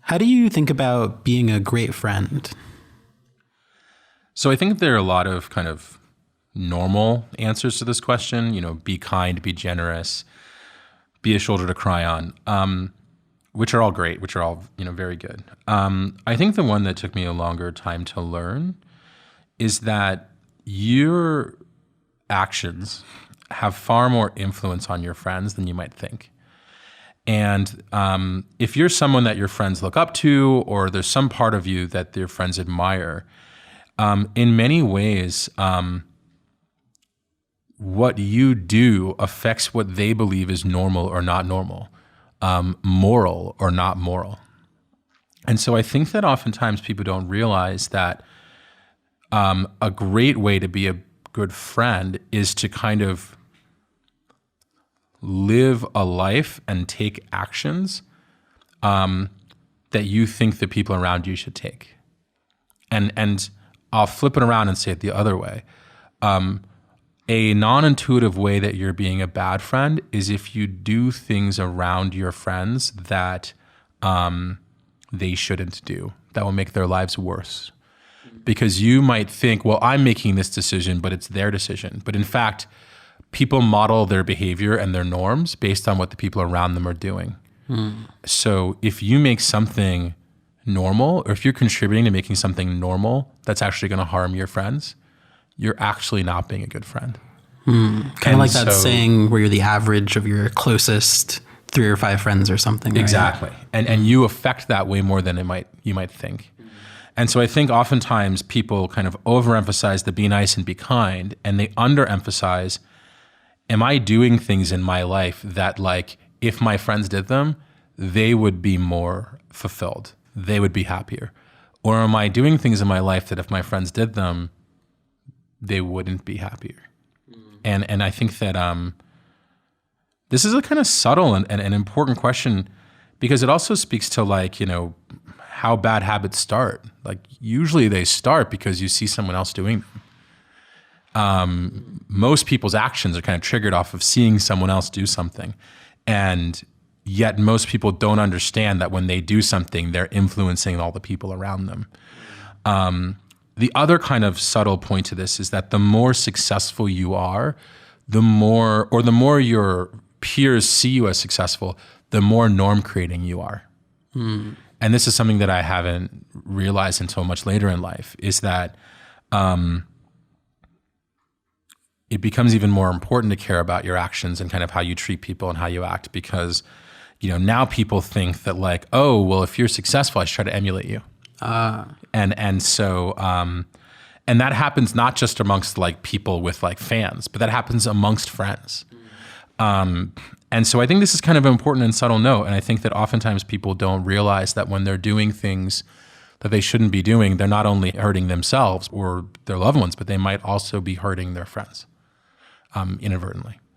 How do you think about being a great friend? So I think there are a lot of kind of normal answers to this question. Be kind, be generous, be a shoulder to cry on, which are all great, which are all, very good. I think the one that took me a longer time to learn is that your actions have far more influence on your friends than you might think. And if you're someone that your friends look up to, or there's some part of you that your friends admire, in many ways, what you do affects what they believe is normal or not normal, moral or not moral. And so I think that oftentimes people don't realize that a great way to be a good friend is to kind of live a life and take actions that you think the people around you should take. And I'll flip it around and say it the other way. A non-intuitive way that you're being a bad friend is if you do things around your friends that they shouldn't do, that will make their lives worse. Because you might think, well, I'm making this decision, but it's their decision. But in fact, people model their behavior and their norms based on what the people around them are doing. So if you make something normal, or if you're contributing to making something normal that's actually going to harm your friends, you're actually not being a good friend. Kind of like that saying where you're the average of your closest 3 or 5 friends or something. Exactly. Right? And you affect that way more than you might think. And so I think oftentimes people kind of overemphasize the be nice and be kind, and they underemphasize, am I doing things in my life that, like, if my friends did them, they would be more fulfilled, they would be happier? Or am I doing things in my life that if my friends did them, they wouldn't be happier? And I think that this is a kind of subtle and an important question, because it also speaks to, like, how bad habits start. Like, usually they start because you see someone else doing them. Most people's actions are kind of triggered off of seeing someone else do something. And yet most people don't understand that when they do something, they're influencing all the people around them. The other kind of subtle point to this is that the more successful you are, the more your peers see you as successful, the more norm creating you are. And this is something that I haven't realized until much later in life, is that it becomes even more important to care about your actions and kind of how you treat people and how you act, because now people think that, like, oh, well, if you're successful, I should try to emulate you. And so that happens not just amongst, like, people with, like, fans, but that happens amongst friends. And so I think this is kind of an important and subtle note. And I think that oftentimes people don't realize that when they're doing things that they shouldn't be doing, they're not only hurting themselves or their loved ones, but they might also be hurting their friends inadvertently.